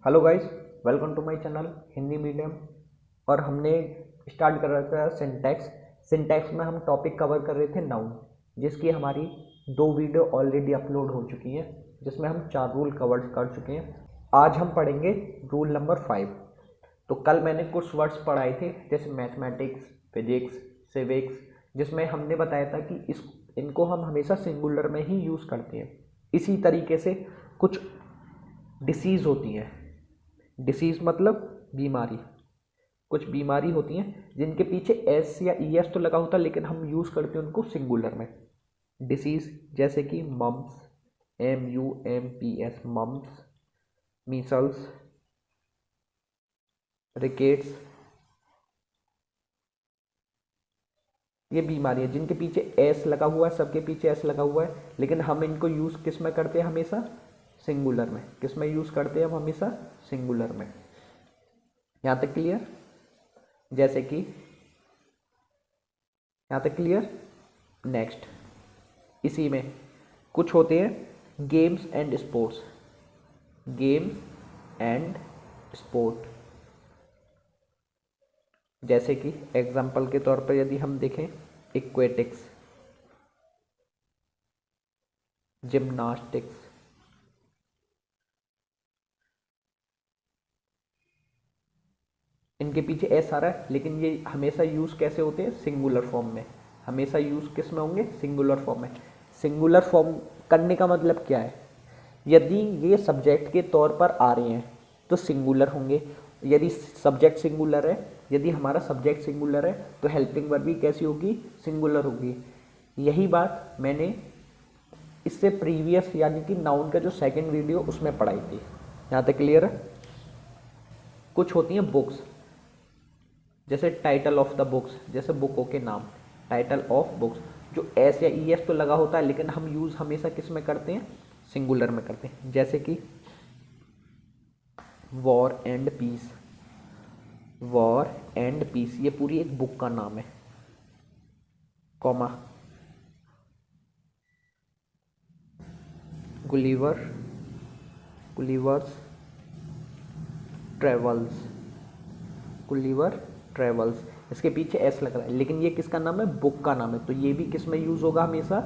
Hello guys, welcome to my channel Hindi medium. और हमने start कर रखा है सिंटैक्स में हम टॉपिक कवर कर रहे थे नाउन, जिसकी हमारी 2 वीडियो ऑलरेडी अपलोड हो चुकी हैं, जिसमें हम 4 रूल कवर कर चुके हैं। आज हम पढ़ेंगे रूल नंबर 5। तो कल मैंने कुछ वर्ड्स पढ़ाए थे जैसे मैथमेटिक्स, फिजिक्स, सिविक्स, जिसमें हमने बताया था कि इनको हम हमेशा सिंगुलर में ही यूज़ करते हैं। इसी तरीके से कुछ डिसीज़ होती हैं। डिसीज़ मतलब बीमारी। कुछ बीमारी होती हैं जिनके पीछे एस या ई एस तो लगा होता है, लेकिन हम यूज़ करते हैं उनको सिंगुलर में। डिसीज़ जैसे कि mums, MUMPS, mums, Meselson, rickets, ये बीमारी है जिनके पीछे एस लगा हुआ है, सबके पीछे एस लगा हुआ है, लेकिन हम इनको यूज़ किस में करते हैं? हमेशा सिंगुलर में। किस में यूज़ करते हैं हम? हमेशा सिंगुलर में। यहाँ तक क्लियर? जैसे कि यहाँ तक क्लियर? नेक्स्ट, इसी में कुछ होते हैं games and sports. Games and sport, जैसे कि एग्जाम्पल के तौर पर यदि हम देखें, इक्वेटिक्स, जिम्नास्टिक्स, इनके पीछे एस आ रहा है, लेकिन ये हमेशा यूज़ कैसे होते हैं? सिंगुलर फॉर्म में। हमेशा यूज़ किस में होंगे? सिंगुलर फॉर्म में। सिंगुलर फॉर्म करने का मतलब क्या है? यदि ये सब्जेक्ट के तौर पर आ रहे हैं तो सिंगुलर होंगे। यदि सब्जेक्ट सिंगुलर है, यदि हमारा सब्जेक्ट सिंगुलर है तो हेल्पिंग वर्ब भी कैसी होगी? सिंगुलर होगी। यही बात मैंने इससे प्रीवियस यानी कि नाउन का जो सेकंड वीडियो उसमें पढ़ाई थी। यहाँ तक क्लियर है? कुछ होती हैं बुक्स, जैसे टाइटल ऑफ द बुक्स, जैसे बुकों के नाम, टाइटल ऑफ बुक्स, जो एस या ई एस तो लगा होता है, लेकिन हम यूज़ हमेशा किस में करते हैं? सिंगुलर में करते हैं। जैसे कि War and Peace. War and Peace ये पूरी एक बुक का नाम है, comma, Gulliver, Gulliver's Travels, Gulliver Travels, इसके पीछे एस लग रहा है, लेकिन ये किसका नाम है? बुक का नाम है। तो ये भी किस में यूज़ होगा? हमेशा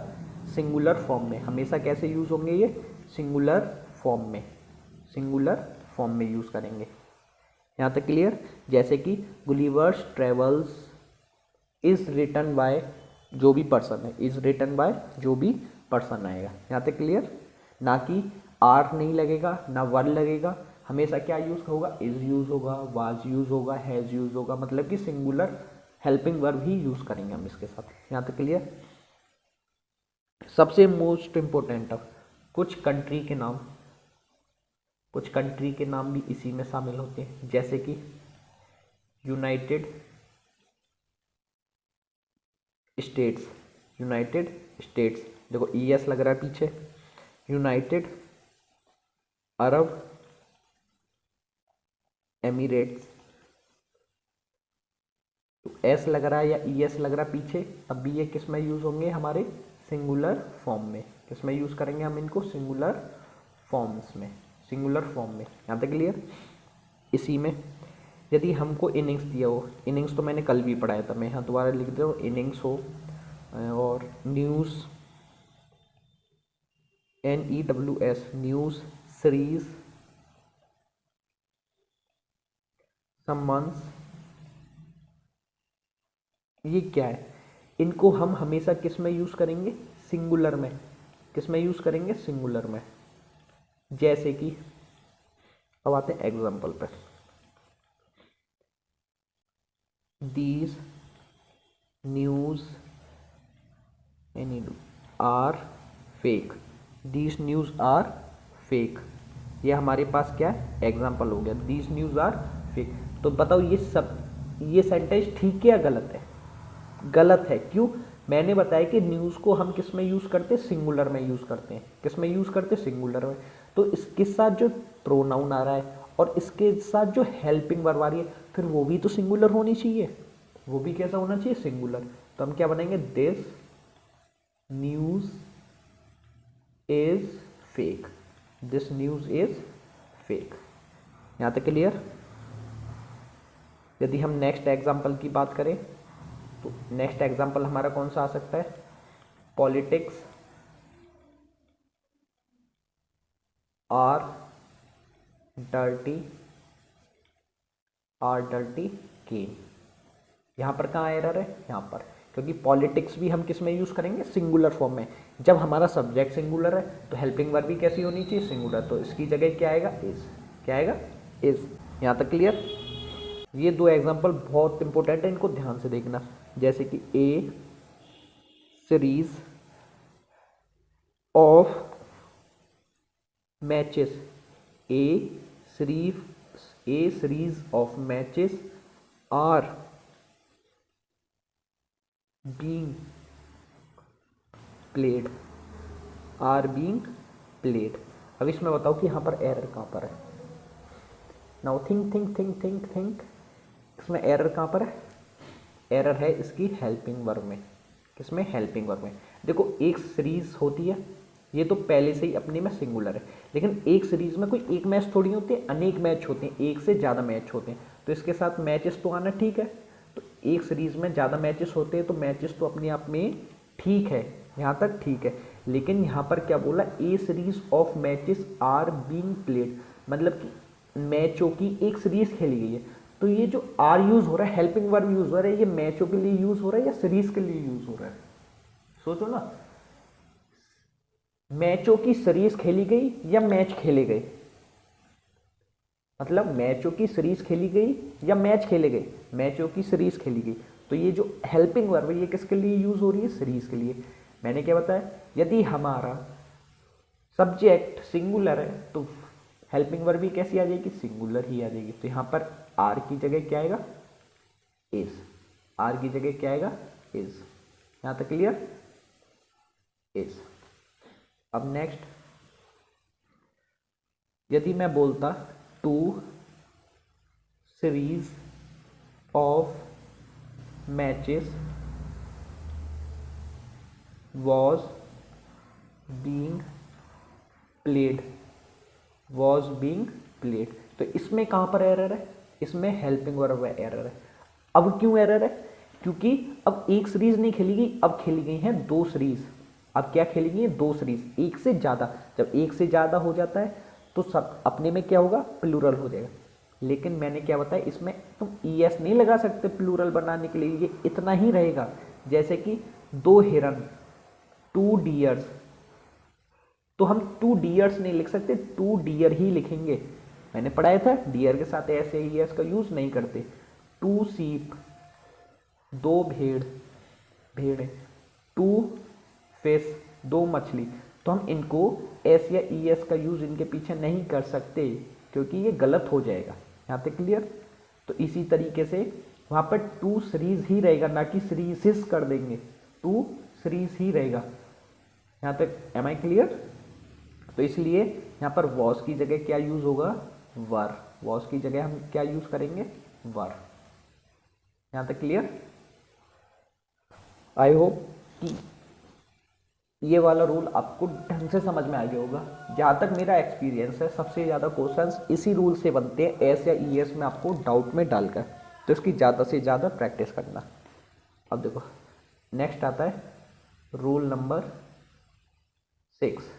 सिंगुलर फॉर्म में। हमेशा कैसे यूज़ होंगे ये? सिंगुलर फॉर्म में। सिंगुलर फॉर्म में यूज़ करेंगे। यहाँ तक क्लियर? जैसे कि Gulliver's Travels is written by, जो भी पर्सन है, इज रिटन बाय जो भी पर्सन आएगा। यहाँ तक क्लियर? ना कि आर नहीं लगेगा, ना वर लगेगा, हमेशा क्या यूज़ होगा? इज यूज़ होगा, वाज यूज़ होगा, हैज़ यूज़ होगा, मतलब कि सिंगुलर हेल्पिंग वर्ब ही यूज़ करेंगे हम इसके साथ। यहाँ तक क्लियर? सबसे मोस्ट इम्पोर्टेंट, कुछ कंट्री के नाम, कुछ कंट्री के नाम भी इसी में शामिल होते हैं, जैसे कि यूनाइटेड स्टेट्स। यूनाइटेड स्टेट्स, देखो ई एस लग रहा है पीछे। यूनाइटेड अरब एमिरेट्स, तो एस लग रहा है या ई एस लग रहा है पीछे, अब भी ये किस में यूज़ होंगे? हमारे सिंगुलर फॉर्म में। किस में यूज़ करेंगे हम इनको? सिंगुलर फॉर्म्स में, सिंगुलर फॉर्म में। यहाँ तक क्लियर? इसी में यदि हमको इनिंग्स दिया हो, इनिंग्स तो मैंने कल भी पढ़ाया था, मैं यहाँ दोबारा लिख दे रहा हूँ, इनिंग्स हो, और न्यूज़, NEWS, न्यूज़, सीरीज, सम्मान्स, ये क्या है? इनको हम हमेशा किस में यूज़ करेंगे? सिंगुलर में। किस में यूज़ करेंगे? सिंगुलर में। जैसे कि अब आते हैं एग्जाम्पल पर। These news are fake. These news are fake, ये हमारे पास क्या है? एग्जाम्पल हो गया। These news are fake. तो बताओ ये सेंटेंस ठीक है या गलत है? गलत है। क्यों? मैंने बताया कि न्यूज़ को हम किस में यूज़ करते हैं? सिंगुलर में यूज़ करते हैं। किस में यूज़ करते हैं? सिंगुलर में। तो इसके साथ जो प्रोनाउन आ रहा है और इसके साथ जो हेल्पिंग वर्ब आ रही है, फिर वो भी तो सिंगुलर होनी चाहिए। वो भी कैसा होना चाहिए? सिंगुलर। तो हम क्या बनाएंगे? This news is fake. This news is fake. यहाँ तक क्लियर। यदि हम नेक्स्ट एग्जाम्पल की बात करें तो नेक्स्ट एग्जाम्पल हमारा कौन सा आ सकता है, पॉलिटिक्स आर डर्टी गेम। यहाँ पर कहाँ एरर है, यहाँ पर, क्योंकि पॉलिटिक्स भी हम किस में यूज़ करेंगे, सिंगुलर फॉर्म में। जब हमारा सब्जेक्ट सिंगुलर है तो हेल्पिंग वर्ब भी कैसी होनी चाहिए, सिंगुलर। तो इसकी जगह क्या आएगा, इज। क्या आएगा, इज। यहाँ तक क्लियर। ये दो एग्जांपल बहुत इंपॉर्टेंट है, इनको ध्यान से देखना। जैसे कि a series of matches, a series of matches are being played, अब इसमें बताओ कि यहाँ पर एरर कहाँ पर है। नाउ थिंक इसमें एरर कहाँ पर है, एरर है इसकी हेल्पिंग वर्ब में। किसमें, हेल्पिंग वर्ब में। देखो एक सीरीज होती है, ये तो पहले से ही अपने में सिंगुलर है, लेकिन एक सीरीज में कोई एक मैच थोड़ी होती है, अनेक मैच होते हैं, एक से ज़्यादा मैच होते हैं। तो इसके साथ मैचेस तो आना ठीक है। तो एक सीरीज में ज़्यादा मैचेस होते हैं तो मैचेस तो अपने आप में ठीक है, यहाँ तक ठीक है। लेकिन यहाँ पर क्या बोला, a series of matches are being played, मतलब कि मैचों की एक सीरीज खेली गई है। तो ये जो आर यूज़ हो रहा है, हेल्पिंग वर्ब यूज़ हो रहा है, ये मैचों के लिए यूज़ हो रहा है या सीरीज के लिए यूज़ हो रहा है, सोचो ना। मैचों की सीरीज खेली गई या मैच खेले गए, मतलब मैचों की सीरीज खेली गई या मैच खेले गए, मैचों की सीरीज खेली गई। तो ये जो हेल्पिंग वर्ब है ये किसके लिए यूज़ हो रही है, सीरीज के लिए। मैंने क्या बताया, यदि हमारा सब्जेक्ट सिंगुलर है तो हेल्पिंग वर्ब भी कैसी आ जाएगी, सिंगुलर ही आ जाएगी। तो यहाँ पर आर की जगह क्या आएगा, इज। आर की जगह क्या आएगा, इज। यहाँ तक क्लियर, इज। अब नेक्स्ट, यदि मैं बोलता two series of matches was being played, तो इसमें कहाँ पर एरर है, इसमें हेल्पिंग वर्ब है, एरर है। अब क्यों एरर है, क्योंकि अब एक सीरीज नहीं खेली गई, अब खेली गई हैं दो सीरीज। अब क्या खेली गई है, दो सीरीज, एक से ज़्यादा। जब एक से ज़्यादा हो जाता है तो सब अपने में क्या होगा, प्लूरल हो जाएगा। लेकिन मैंने क्या बताया, इसमें तुम ईएस नहीं लगा सकते प्लूरल बनाने के लिए, ये इतना ही रहेगा। जैसे कि दो हिरन, टू डियर्स, तो हम टू डियर्स नहीं लिख सकते, टू डियर ही लिखेंगे। मैंने पढ़ाया था डियर के साथ ऐसे ईएस का यूज़ नहीं करते। टू सीप, दो भेड़, टू फिश, दो मछली। तो हम इनको एस या ईएस का यूज़ इनके पीछे नहीं कर सकते, क्योंकि ये गलत हो जाएगा। यहाँ तक क्लियर। तो इसी तरीके से वहाँ पर टू सीरीज ही रहेगा, ना कि सीरीज कर देंगे, टू सीरीज ही रहेगा। यहाँ तक एम आई क्लियर। तो इसलिए यहाँ पर वॉस की जगह क्या यूज़ होगा, वर। वॉस की जगह हम क्या यूज़ करेंगे, वर। यहाँ तक क्लियर। आई होप कि ये वाला रूल आपको ढंग से समझ में आ गया होगा। जहाँ तक मेरा एक्सपीरियंस है, सबसे ज़्यादा क्वेश्चंस इसी रूल से बनते हैं, एस या ईएस में आपको डाउट में डालकर। तो इसकी ज़्यादा से ज़्यादा प्रैक्टिस करना। अब देखो नेक्स्ट आता है रूल नंबर 6।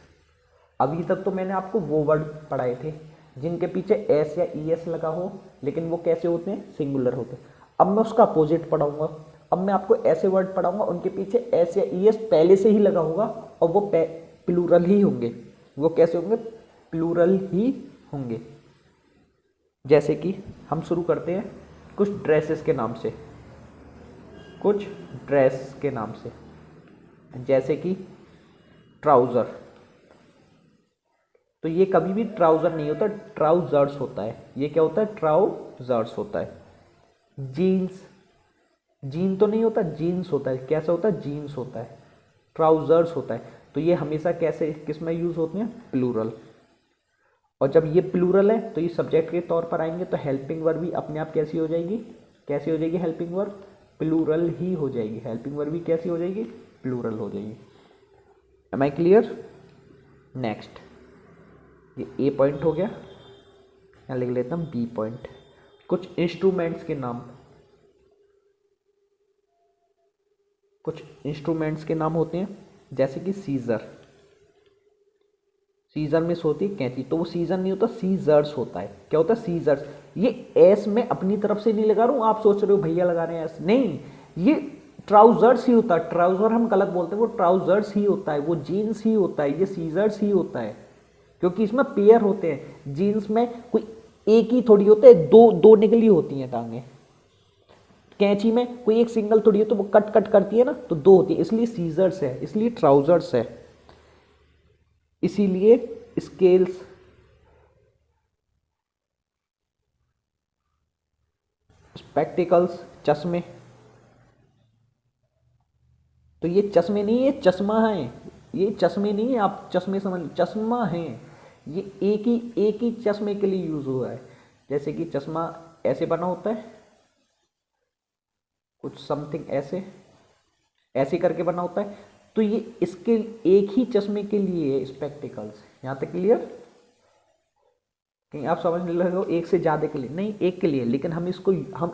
अभी तक तो मैंने आपको वो वर्ड पढ़ाए थे जिनके पीछे एस या ईएस लगा हो, लेकिन वो कैसे होते हैं, सिंगुलर होते हैं। अब मैं उसका अपोजिट पढ़ाऊंगा। अब मैं आपको ऐसे वर्ड पढ़ाऊंगा उनके पीछे एस या ईएस पहले से ही लगा होगा और वो प्लूरल ही होंगे। वो कैसे होंगे, प्लूरल ही होंगे। जैसे कि हम शुरू करते हैं कुछ ड्रेसेस के नाम से, कुछ ड्रेस के नाम से, जैसे कि ट्राउज़र। तो ये कभी भी ट्राउज़र नहीं होता, ट्राउजर्स होता है। ये क्या होता है, ट्राउजर्स होता है। जीन्स, जीन तो नहीं होता, जीन्स होता है। कैसा होता है, जीन्स होता है। ट्राउजर्स होता है। तो ये हमेशा कैसे, किस में यूज़ होते हैं, प्लूरल। और जब ये प्लूरल है तो ये सब्जेक्ट के तौर पर आएंगे, तो हेल्पिंग वर्ब भी अपने आप कैसी हो जाएगी, कैसी हो जाएगी, हेल्पिंग वर्ब प्लूरल ही हो जाएगी। हेल्पिंग वर्ब भी कैसी हो जाएगी, प्लूरल हो जाएगी। M I clear. नेक्स्ट, ये ए पॉइंट हो गया। यहाँ लिख लेता हूँ बी पॉइंट। कुछ इंस्ट्रूमेंट्स के नाम, कुछ इंस्ट्रूमेंट्स के नाम होते हैं जैसे कि सीजर। सीजर में होती है कैंची, तो वो सीजर नहीं होता, सीजर्स होता है। क्या होता है? सीजर्स। ये एस मैं अपनी तरफ से नहीं लगा रहा हूँ, आप सोच रहे हो भैया लगा रहे हैं एस, नहीं, ये ट्राउजर्स ही होता है। ट्राउजर हम गलत बोलते हैं, वो ट्राउजर्स ही होता है, वो जीन्स ही होता है, ये सीजर्स ही होता है, क्योंकि इसमें पेयर होते हैं। जीन्स में कोई एक ही थोड़ी होता है, दो दो निकली होती हैं टांगे। कैंची में कोई एक सिंगल थोड़ी है, तो वो कट कट करती है ना, तो दो होती है, इसलिए सीजर्स है, इसलिए ट्राउजर्स है। इसीलिए स्केल्स, स्पेक्टिकल्स, चश्मे, तो ये चश्मे नहीं, ये चश्मा है, ये चश्मे नहीं है, आप चश्मे समझ, चश्मा है। ये एक ही चश्मे के लिए यूज हुआ है। जैसे कि चश्मा ऐसे बना होता है, कुछ समथिंग ऐसे ऐसे करके बना होता है, तो ये इसके एक ही चश्मे के लिए है स्पेक्टिकल्स। यहाँ तक क्लियर? कहीं आप समझने लगे हो एक से ज़्यादा के लिए नहीं, एक के लिए, लेकिन हम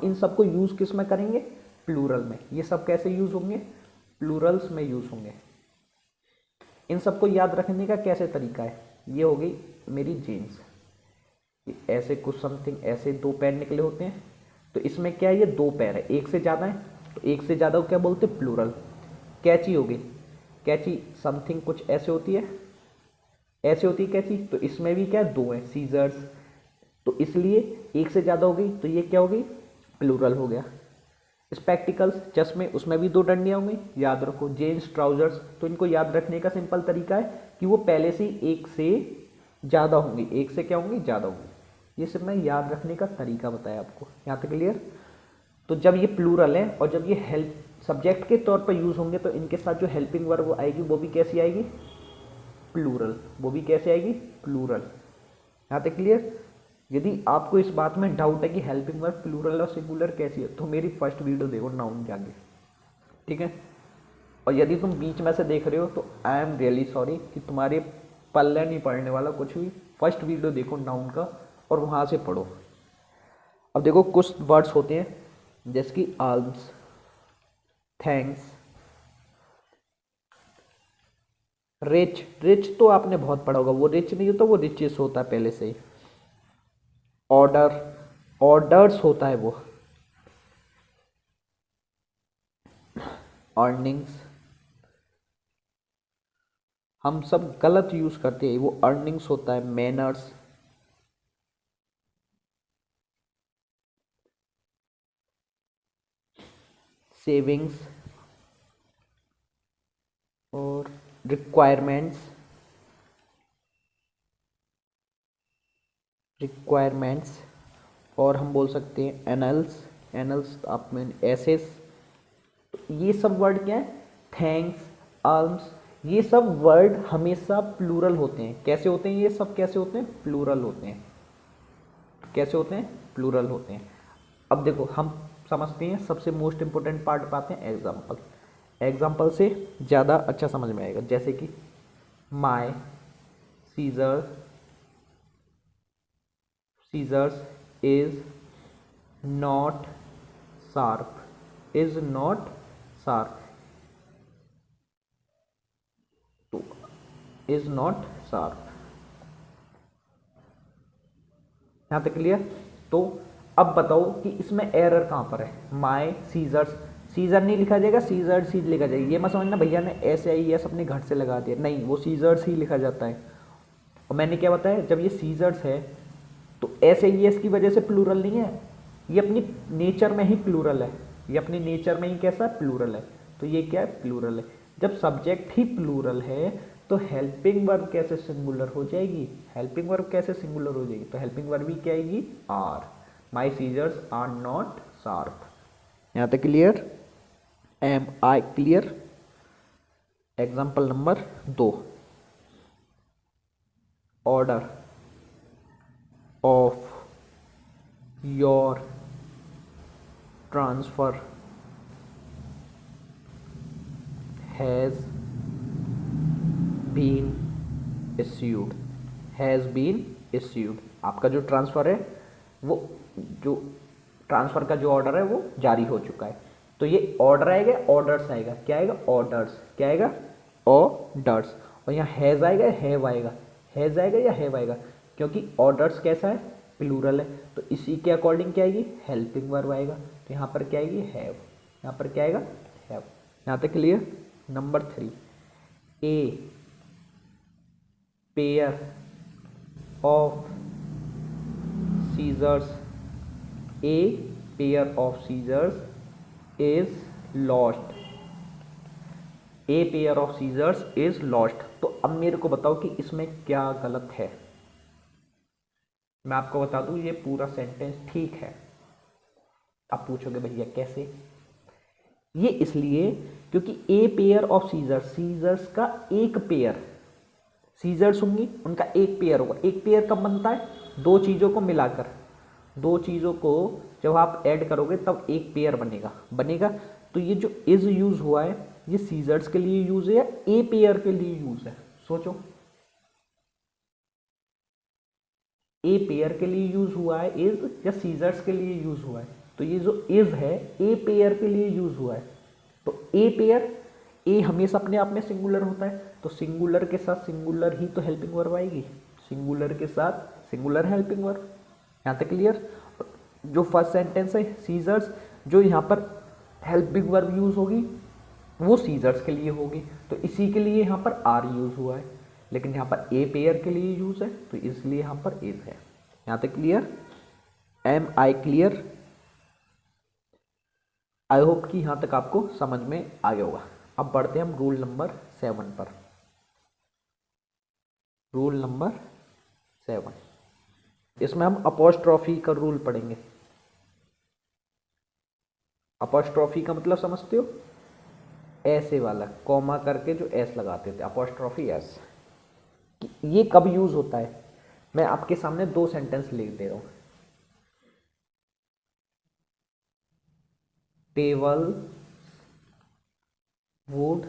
इन सबको यूज़ किस में करेंगे? प्लूरल में। ये सब कैसे यूज़ होंगे? प्लूरल्स में यूज़ होंगे। इन सबको याद रखने का कैसे तरीका है? ये हो गई मेरी जीन्स, ऐसे कुछ समथिंग ऐसे दो पैर निकले होते हैं, तो इसमें क्या है? ये दो पैर है, एक से ज़्यादा है, तो एक से ज़्यादा को क्या बोलते हैं? प्लूरल। कैची होगी, कैची समथिंग कुछ ऐसे होती है, ऐसे होती है कैची, तो इसमें भी क्या है? दो है, सीजर्स, तो इसलिए एक से ज़्यादा हो गई, तो ये क्या हो गई? प्लूरल हो गया। स्पेक्टिकल्स, चश्मे, उसमें भी दो डंडियाँ होंगी, याद रखो। जीन्स, ट्राउजर्स, तो इनको याद रखने का सिंपल तरीका है कि वो पहले से ही एक से ज़्यादा होंगी, एक से क्या होंगी? ज़्यादा होंगी। ये सिर्फ मैं याद रखने का तरीका बताया आपको। यहाँ तक क्लियर? तो जब ये प्लूरल है और जब ये हेल्प सब्जेक्ट के तौर पर यूज़ होंगे, तो इनके साथ जो हेल्पिंग वर्ब आएगी वो भी कैसी आएगी? प्लूरल। वो भी कैसे आएगी? प्लूरल। यहाँ तक क्लियर? यदि आपको इस बात में डाउट है कि हेल्पिंग वर्ब प्लूरल और सिंगुलर कैसी है, तो मेरी फर्स्ट वीडियो देखो नाउन जाके, ठीक है? और यदि तुम बीच में से देख रहे हो तो आई एम रियली सॉरी कि तुम्हारे पल्ले नहीं पड़ने वाला कुछ भी। फर्स्ट वीडियो देखो नाउन का और वहाँ से पढ़ो। अब देखो कुछ वर्ड्स होते हैं जैसे कि आल्म्स, थैंक्स, रिच। रिच तो आपने बहुत पढ़ा होगा, वो रिच नहीं होता, वो रिचेस होता है पहले से ही। ऑर्डर, ऑर्डर्स होता है वो। अर्निंग्स, हम सब गलत यूज करते हैं, वो अर्निंग्स होता है। मैनर्स, सेविंग्स और रिक्वायरमेंट्स, रिक्वायरमेंट्स, और हम बोल सकते हैं एनल्स, एनल्स आप में एसेस। तो ये सब वर्ड क्या है? थैंक्स, आल्म्स, ये सब वर्ड हमेशा प्लूरल होते हैं। कैसे होते हैं ये सब? कैसे होते हैं? प्लूरल होते हैं। कैसे होते हैं? प्लूरल होते हैं। अब देखो हम समझते हैं, सबसे मोस्ट इंपोर्टेंट पार्ट पाते हैं एग्जाम्पल। एग्जाम्पल से ज़्यादा अच्छा समझ में आएगा। जैसे कि my scissor, scissors is not sharp, is not sharp, तो इज नॉट शार्प। यहाँ तक क्लियर? तो अब बताओ कि इसमें एरर कहाँ पर है? माई सीजर्स, सीजर नहीं लिखा जाएगा, सीजर सीज लिखा जाएगा। ये मत समझना भैया ने ऐसे आई एस अपने घर से लगा दिया, नहीं, वो सीजर्स ही लिखा जाता है। और मैंने क्या बताया, जब ये सीजर्स है तो ऐसे ही एस की वजह से प्लूरल नहीं है, ये अपनी नेचर में ही प्लूरल है। ये अपनी नेचर में ही कैसा है? प्लूरल है। तो ये क्या है? प्लूरल है। जब सब्जेक्ट ही प्लूरल है तो हेल्पिंग वर्ब कैसे सिंगुलर हो जाएगी? हेल्पिंग वर्ब कैसे सिंगुलर हो जाएगी? तो हेल्पिंग वर्ब भी क्या आएगी? Are. My scissors are not sharp. यहाँ तक clear? Am I clear? Example number 2, order of your transfer has been issued, has been issued। आपका जो ट्रांसफ़र है वो, जो ट्रांसफ़र का जो ऑर्डर है वो जारी हो चुका है। तो ये ऑर्डर आएगा, ऑर्डर्स आएगा, क्या आएगा, ऑर्डर्स, क्या आएगा, ऑर्डर्स। और यहाँ हैज़ आएगा, हैव आएगा, हैज़ आएगा या हैव आएगा, क्योंकि ऑर्डर्स कैसा है, प्लूरल है, तो इसी के अकॉर्डिंग क्या आएगी, हेल्पिंग वर्ब आएगा। तो यहाँ पर क्या आएगी, हैव, यहाँ पर क्या आएगा, हैव। यहाँ तक clear. Number 3, a pair of scissors, a pair of scissors is lost, a pair of scissors is lost. तो अब मेरे को बताओ कि इसमें क्या गलत है। मैं आपको बता दूं ये पूरा सेंटेंस ठीक है। आप पूछोगे भैया कैसे, ये इसलिए क्योंकि a pair of scissors, scissors का एक पेयर, सीजर्स होंगी उनका एक पेयर होगा। एक पेयर कब बनता है, दो चीज़ों को मिलाकर, दो चीज़ों को जब आप ऐड करोगे तब एक पेयर बनेगा। तो ये जो इज यूज हुआ है ये सीजर्स के लिए यूज है या ए पेयर के लिए यूज है, सोचो। ए पेयर के लिए यूज हुआ है इज या सीजर्स के लिए यूज हुआ है। तो ये जो इज है ए पेयर के लिए यूज हुआ है। तो ए पेयर, ए हमेशा अपने आप में सिंगुलर होता है, तो सिंगुलर के साथ सिंगुलर ही तो हेल्पिंग वर्ब आएगी, सिंगुलर के साथ सिंगुलर हेल्पिंग वर्ब। यहाँ तक क्लियर। जो फर्स्ट सेंटेंस है सीजर्स, जो यहाँ पर हेल्पिंग वर्ब यूज होगी वो सीजर्स के लिए होगी, तो इसी के लिए यहाँ पर आर यूज हुआ है। लेकिन यहाँ पर ए पेयर के लिए यूज है तो इसलिए यहाँ पर इज है। यहाँ तक clear. Am I clear. I hope कि यहाँ तक आपको समझ में आ गया होगा। अब बढ़ते हैं हम रूल नंबर 7 पर। रूल नंबर 7, इसमें हम अपॉस्ट्रॉफी का रूल पढ़ेंगे। अपॉस्ट्रॉफी का मतलब समझते हो, ऐसे वाला कॉमा करके जो एस लगाते थे, अपॉस्ट्रॉफी एस। ये कब यूज होता है, मैं आपके सामने 2 सेंटेंस लिख दे रहा हूं। टेबल वुड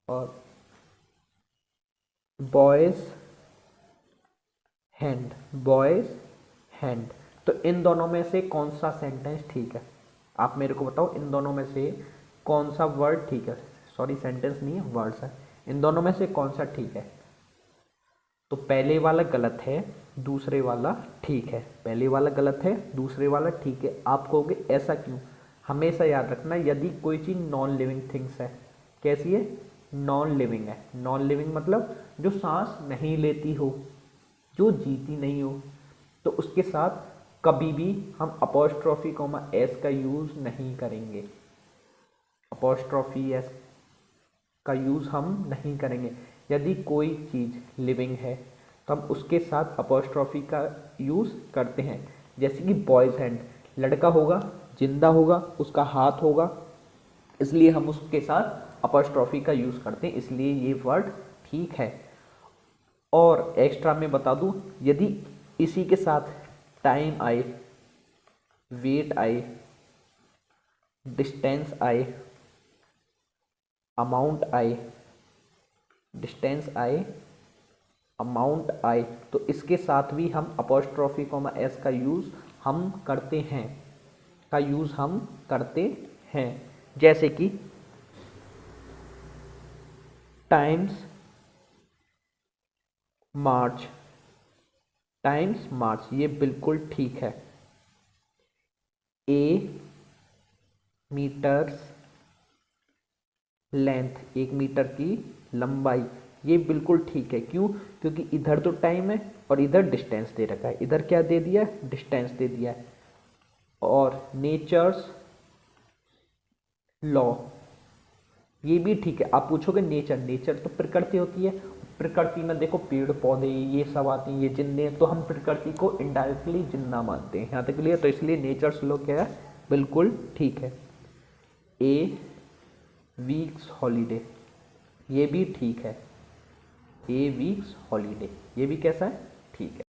और बॉयज हैंड, बॉयज हैंड। तो इन दोनों में से कौन सा सेंटेंस ठीक है, आप मेरे को बताओ। इन दोनों में से कौन सा वर्ड ठीक है, सॉरी सेंटेंस नहीं है वर्ड्स है। इन दोनों में से कौन सा ठीक है। तो पहले वाला गलत है, दूसरे वाला ठीक है। पहले वाला गलत है, दूसरे वाला ठीक है। आप कहोगे ऐसा क्यों। हमेशा याद रखना, यदि कोई चीज़ नॉन लिविंग थिंग्स है, कैसी है, नॉन लिविंग है। नॉन लिविंग मतलब जो सांस नहीं लेती हो, जो जीती नहीं हो, तो उसके साथ कभी भी हम अपॉस्ट्रॉफी कॉमा एस का यूज़ नहीं करेंगे। अपॉस्ट्रॉफी एस का यूज़ हम नहीं करेंगे। यदि कोई चीज़ लिविंग है तो हम उसके साथ अपॉस्ट्रॉफी का यूज़ करते हैं। जैसे कि बॉयज़ हैंड, लड़का होगा, जिंदा होगा, उसका हाथ होगा, इसलिए हम उसके साथ अपॉस्ट्रॉफी का यूज़ करते हैं, इसलिए ये वर्ड ठीक है। और एक्स्ट्रा में बता दूं, यदि इसी के साथ टाइम आए, वेट आए, डिस्टेंस आए, अमाउंट आए, डिस्टेंस आए, अमाउंट आए, तो इसके साथ भी हम अपॉस्ट्रॉफी कॉमा एस का यूज़ हम करते हैं, का यूज़ हम करते हैं। जैसे कि टाइम्स मार्च, टाइम्स मार्च, ये बिल्कुल ठीक है। ए मीटर्स लेंथ, 1 मीटर की लंबाई, ये बिल्कुल ठीक है। क्यों, क्योंकि इधर तो टाइम है और इधर डिस्टेंस दे रखा है। इधर क्या दे दिया है, डिस्टेंस दे दिया है। और नेचर्स लॉ, ये भी ठीक है। आप पूछोगे नेचर, नेचर तो प्रकृति होती है, प्रकृति में देखो पेड़ पौधे ये सब आते हैं, ये जिन्ने, तो हम प्रकृति को इनडायरेक्टली जिन्ना मानते हैं। यहाँ तक लिए, तो इसलिए नेचर्स लॉ क्या है, बिल्कुल ठीक है। ए वीक्स हॉलीडे, ये भी ठीक है। ए वीक्स हॉलीडे, ये भी कैसा है, ठीक है।